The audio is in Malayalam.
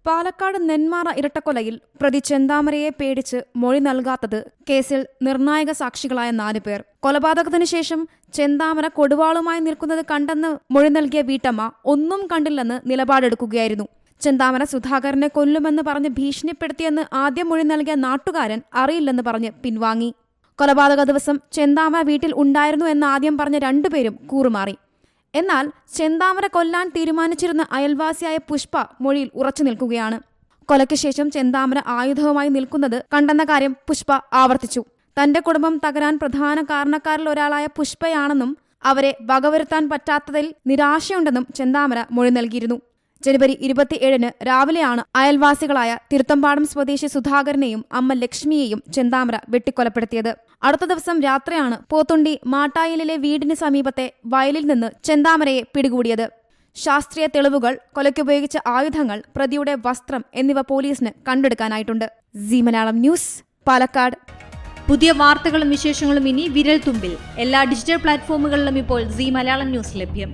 പാലക്കാട് നെന്മാറ ഇരട്ടക്കൊലയിൽ പ്രതി ചെന്താമരയെ പേടിച്ച് മൊഴി നൽകാത്തത് കേസിൽ നിർണായക സാക്ഷികളായ 4 പേർ. കൊലപാതകത്തിനു ശേഷം ചെന്താമര കൊടുവാളുമായി നിൽക്കുന്നത് കണ്ടെന്ന് മൊഴി നൽകിയ വീട്ടമ്മ ഒന്നും കണ്ടില്ലെന്ന് നിലപാടെടുക്കുകയായിരുന്നു. ചെന്താമര സുധാകരനെ കൊല്ലുമെന്ന് പറഞ്ഞ് ഭീഷണിപ്പെടുത്തിയെന്ന് ആദ്യം മൊഴി നൽകിയ നാട്ടുകാരൻ അറിയില്ലെന്ന് പറഞ്ഞ് പിൻവാങ്ങി. കൊലപാതക ദിവസം ചെന്താമര വീട്ടിൽ ഉണ്ടായിരുന്നു എന്ന് ആദ്യം പറഞ്ഞ 2 പേരും കൂറുമാറി. എന്നാൽ ചെന്താമര കൊല്ലാൻ തീരുമാനിച്ചിരുന്ന അയൽവാസിയായ പുഷ്പ മൊഴിയിൽ ഉറച്ചു നിൽക്കുകയാണ്. കൊലയ്ക്ക് ശേഷം ചെന്താമര ആയുധവുമായി നിൽക്കുന്നത് കണ്ടെന്ന കാര്യം പുഷ്പ ആവർത്തിച്ചു. തന്റെ കുടുംബം തകരാൻ പ്രധാന കാരണക്കാരിൽ ഒരാളായ പുഷ്പയാണെന്നും അവരെ വകവരുത്താൻ പറ്റാത്തതിൽ നിരാശയുണ്ടെന്നും ചെന്താമര മൊഴി നൽകിയിരുന്നു. ജനുവരി 27-ന് രാവിലെയാണ് അയൽവാസികളായ തിരുത്തമ്പാടം സ്വദേശി സുധാകരനെയും അമ്മ ലക്ഷ്മിയെയും ചെന്താമര വെട്ടിക്കൊലപ്പെടുത്തിയത്. അടുത്ത ദിവസം രാത്രിയാണ് പോത്തുണ്ടി മാട്ടായിലിലെ വീടിന് സമീപത്തെ വയലിൽ നിന്ന് ചെന്താമരയെ പിടികൂടിയത്. ശാസ്ത്രീയ തെളിവുകൾ, കൊലയ്ക്കുപയോഗിച്ച ആയുധങ്ങൾ, പ്രതിയുടെ വസ്ത്രം എന്നിവ പോലീസിന് കണ്ടെടുക്കാനായിട്ടുണ്ട്. Zee Malayalam news, Palakkad. പുതിയ വാർത്തകളും വിശേഷങ്ങളും ഇനി വിരൽ തുമ്പിൽ. എല്ലാ ഡിജിറ്റൽ പ്ലാറ്റ്ഫോമുകളിലും ഇപ്പോൾ സീ മലയാളം ന്യൂസ് ലഭ്യം.